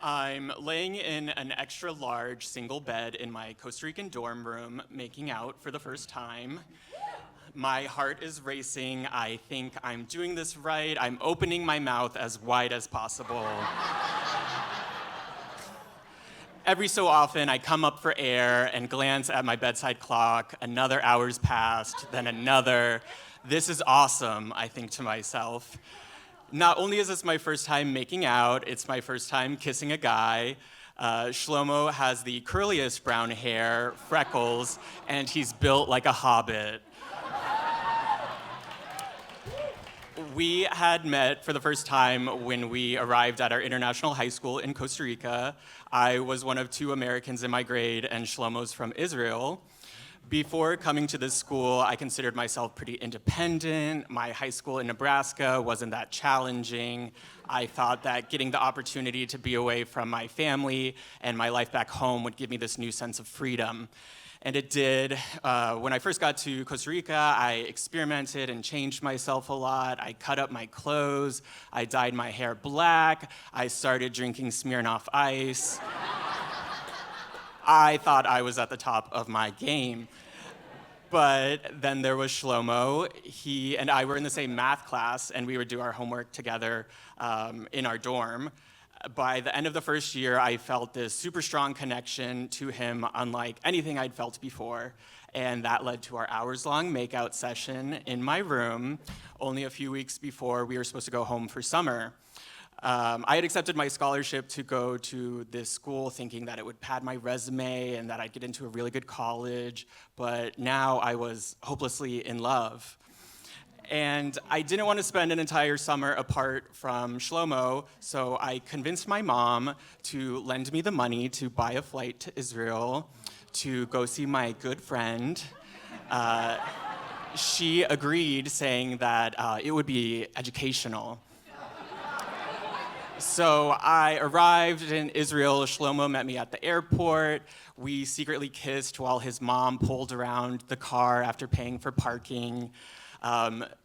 I'm laying in an extra large single bed in my Costa Rican dorm room, making out for the first time. My heart is racing. I think I'm doing this right. I'm opening my mouth as wide as possible. Every so often, I come up for air and glance at my bedside clock. Another hour's passed, then another. This is awesome, I think to myself. Not only is this my first time making out, it's my first time kissing a guy. Shlomo has the curliest brown hair, freckles, and he's built like a hobbit. We had met for the first time when we arrived at our international high school in Costa Rica. I was one of 2 Americans in my grade, and Shlomo's from Israel. Before coming to this school, I considered myself pretty independent. My high school in Nebraska wasn't that challenging. I thought that getting the opportunity to be away from my family and my life back home would give me this new sense of freedom. And it did. When I first got to Costa Rica, I experimented and changed myself a lot. I cut up my clothes. I dyed my hair black. I started drinking Smirnoff Ice. I thought I was at the top of my game. But then there was Shlomo. He and I were in the same math class, and we would do our homework together in our dorm. By the end of the first year, I felt this super strong connection to him, unlike anything I'd felt before. And that led to our hours-long makeout session in my room, only a few weeks before we were supposed to go home for summer. I had accepted my scholarship to go to this school thinking that it would pad my resume and that I'd get into a really good college, but now I was hopelessly in love. And I didn't want to spend an entire summer apart from Shlomo, so I convinced my mom to lend me the money to buy a flight to Israel to go see my good friend. She agreed, saying that it would be educational. So I arrived in Israel. Shlomo met me at the airport. We secretly kissed while his mom pulled around the car after paying for parking.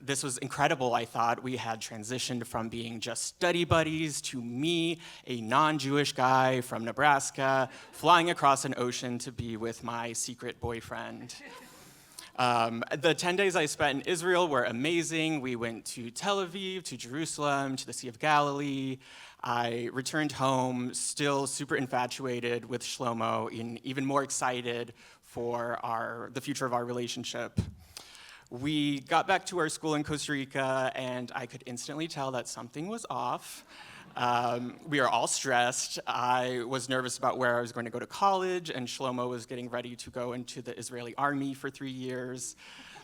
This was incredible, I thought. We had transitioned from being just study buddies to me, a non-Jewish guy from Nebraska, flying across an ocean to be with my secret boyfriend. The 10 days I spent in Israel were amazing. We went to Tel Aviv, to Jerusalem, to the Sea of Galilee. I returned home, still super infatuated with Shlomo and even more excited for the future of our relationship. We got back to our school in Costa Rica, and I could instantly tell that something was off. We were all stressed. I was nervous about where I was going to go to college, and Shlomo was getting ready to go into the Israeli army for 3 years.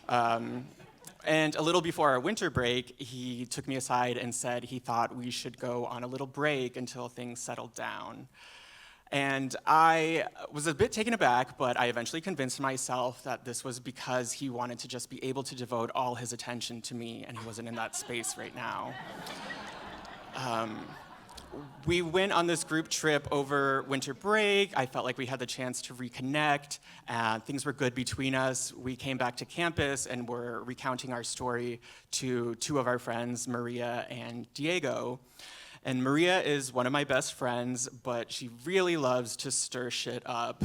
And a little before our winter break, he took me aside and said he thought we should go on a little break until things settled down. And I was a bit taken aback, but I eventually convinced myself that this was because he wanted to just be able to devote all his attention to me, and he wasn't in that space right now. We went on this group trip over winter break. I felt like we had the chance to reconnect. Things were good between us. We came back to campus and were recounting our story to 2 of our friends, Maria and Diego. And Maria is one of my best friends, but she really loves to stir shit up.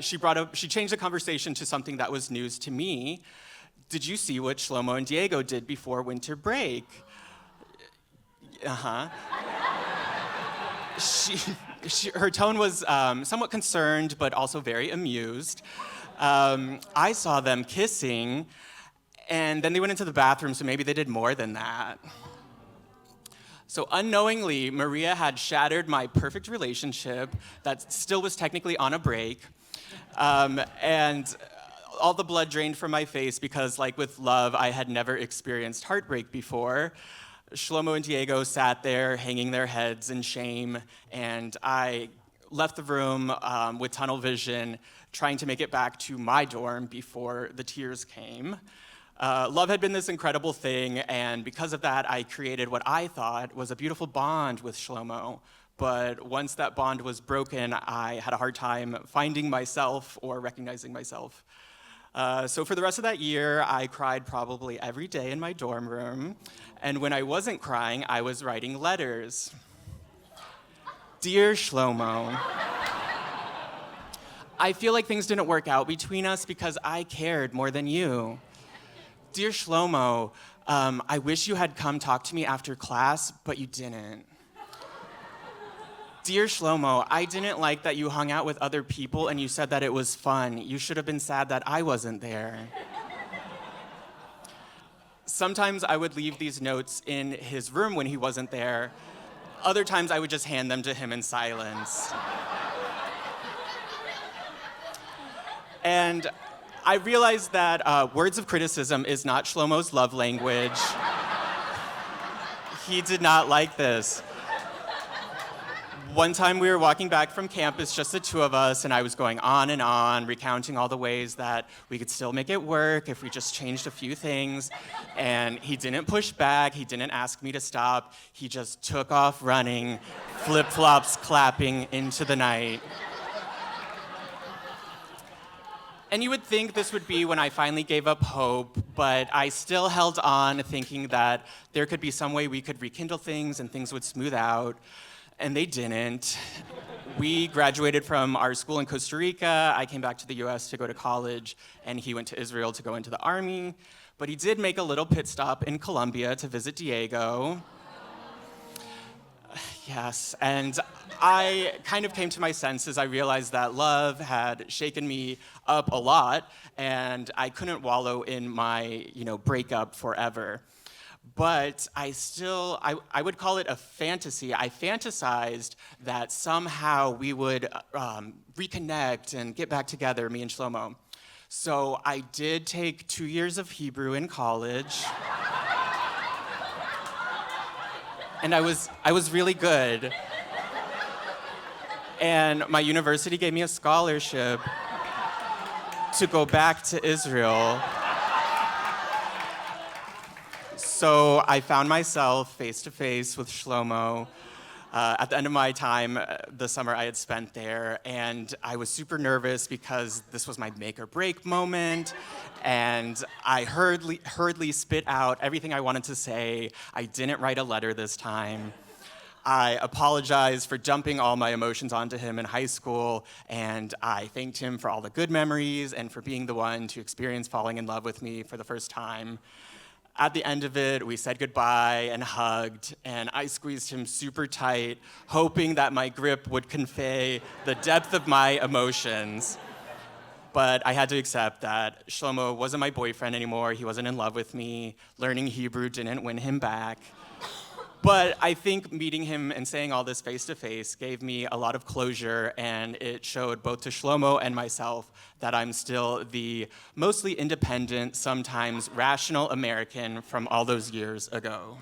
She changed the conversation to something that was news to me. Did you see what Shlomo and Diego did before winter break? Her tone was somewhat concerned, but also very amused. I saw them kissing, and then they went into the bathroom, so maybe they did more than that. So unknowingly, Maria had shattered my perfect relationship that still was technically on a break, and all the blood drained from my face because, like with love, I had never experienced heartbreak before. Shlomo and Diego sat there hanging their heads in shame, and I left the room with tunnel vision, trying to make it back to my dorm before the tears came. Love had been this incredible thing, and because of that, I created what I thought was a beautiful bond with Shlomo. But once that bond was broken, I had a hard time finding myself or recognizing myself. So for the rest of that year, I cried probably every day in my dorm room. And when I wasn't crying, I was writing letters. Dear Shlomo, I feel like things didn't work out between us because I cared more than you. Dear Shlomo, I wish you had come talk to me after class, but you didn't. Dear Shlomo, I didn't like that you hung out with other people and you said that it was fun. You should have been sad that I wasn't there. Sometimes I would leave these notes in his room when he wasn't there. Other times I would just hand them to him in silence. And I realized that words of criticism is not Shlomo's love language. He did not like this. One time we were walking back from campus, just the two of us, and I was going on and on, recounting all the ways that we could still make it work if we just changed a few things. And he didn't push back, he didn't ask me to stop, he just took off running, flip-flops clapping into the night. And you would think this would be when I finally gave up hope, but I still held on, thinking that there could be some way we could rekindle things and things would smooth out. And they didn't. We graduated from our school in Costa Rica. I came back to the US to go to college, and he went to Israel to go into the army. But he did make a little pit stop in Colombia to visit Diego. Yes, and I kind of came to my senses. I realized that love had shaken me up a lot, and I couldn't wallow in my, breakup forever. But I would call it a fantasy. I fantasized that somehow we would reconnect and get back together, me and Shlomo. So I did take 2 years of Hebrew in college. And I was really good. And my university gave me a scholarship to go back to Israel. So I found myself face to face with Shlomo at the end of my time, the summer I had spent there, and I was super nervous because this was my make or break moment, and I hurriedly spit out everything I wanted to say. I didn't write a letter this time. I apologized for dumping all my emotions onto him in high school, and I thanked him for all the good memories and for being the one to experience falling in love with me for the first time. At the end of it, we said goodbye and hugged, and I squeezed him super tight, hoping that my grip would convey the depth of my emotions. But I had to accept that Shlomo wasn't my boyfriend anymore. He wasn't in love with me. Learning Hebrew didn't win him back. But I think meeting him and saying all this face-to-face gave me a lot of closure, and it showed both to Shlomo and myself that I'm still the mostly independent, sometimes rational American from all those years ago.